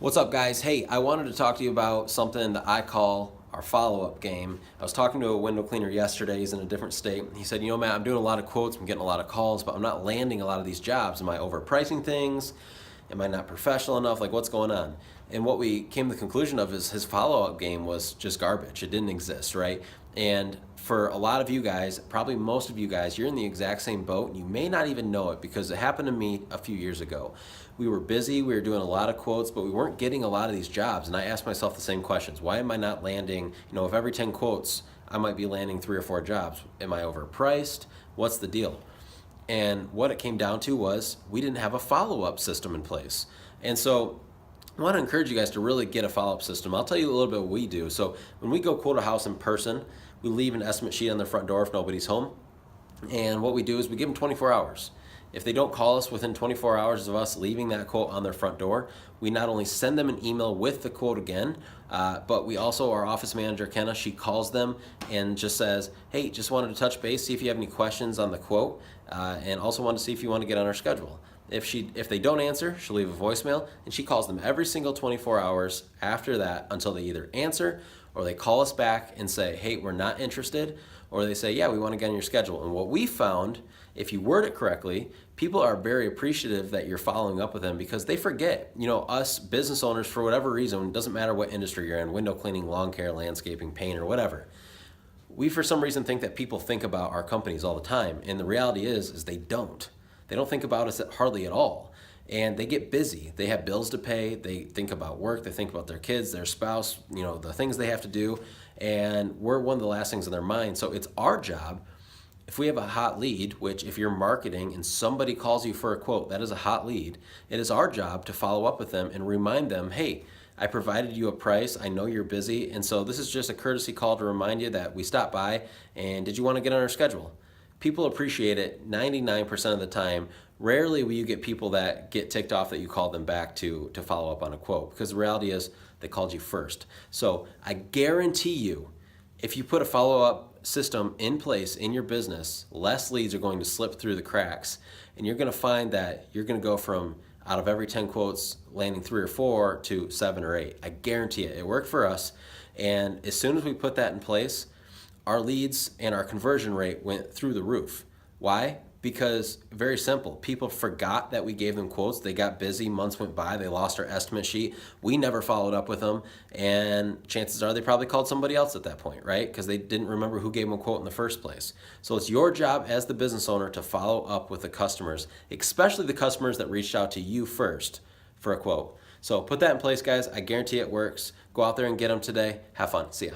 What's up, guys? Hey, I wanted to talk to you about something that I call our follow-up game. I was talking to a window cleaner yesterday. He's in a different state. He said, Matt, I'm doing a lot of quotes, I'm getting a lot of calls, but I'm not landing a lot of these jobs. Am I overpricing things? Am I not professional enough? Like, what's going on? And what we came to the conclusion of is his follow-up game was just garbage. It didn't exist, right? And for a lot of you guys, probably most of you guys, you're in the exact same boat, and you may not even know it because it happened to me a few years ago. We were busy, we were doing a lot of quotes, but we weren't getting a lot of these jobs. And I asked myself the same questions. Why am I not landing, if every 10 quotes, I might be landing 3 or 4 jobs. Am I overpriced? What's the deal? And what it came down to was we didn't have a follow-up system in place. And so I want to encourage you guys to really get a follow-up system. I'll tell you a little bit what we do. So when we go quote a house in person, we leave an estimate sheet on their front door if nobody's home. And what we do is we give them 24 hours. If they don't call us within 24 hours of us leaving that quote on their front door, we not only send them an email with the quote again, but we also, our office manager, Kenna, she calls them and just says, hey, just wanted to touch base, see if you have any questions on the quote, and also wanted to see if you want to get on our schedule. If they don't answer, she'll leave a voicemail, and she calls them every single 24 hours after that until they either answer or they call us back and say, hey, we're not interested, or they say, yeah, we want to get on your schedule. And what we found, if you word it correctly, people are very appreciative that you're following up with them because they forget. Us business owners, for whatever reason, it doesn't matter what industry you're in, window cleaning, lawn care, landscaping, paint, or whatever, we for some reason think that people think about our companies all the time. And the reality is they don't. They don't think about us hardly at all. And they get busy. They have bills to pay. They think about work. They think about their kids, their spouse, the things they have to do. And we're one of the last things on their mind. So it's our job, if we have a hot lead, which if you're marketing and somebody calls you for a quote, that is a hot lead. It is our job to follow up with them and remind them, hey, I provided you a price. I know you're busy. And so this is just a courtesy call to remind you that we stopped by and did you want to get on our schedule? People appreciate it 99% of the time. Rarely will you get people that get ticked off that you called them back to follow up on a quote, because the reality is they called you first. So I guarantee you, if you put a follow-up system in place in your business, less leads are going to slip through the cracks, and you're going to find that you're going to go from out of every 10 quotes landing 3 or 4 to 7 or 8. I guarantee it. It worked for us, and as soon as we put that in place, our leads and our conversion rate went through the roof. Why? Because very simple. People forgot that we gave them quotes. They got busy, months went by, they lost our estimate sheet. We never followed up with them, and chances are they probably called somebody else at that point, right? Because they didn't remember who gave them a quote in the first place. So it's your job as the business owner to follow up with the customers, especially the customers that reached out to you first for a quote. So put that in place, guys. I guarantee it works. Go out there and get them today. Have fun. See ya.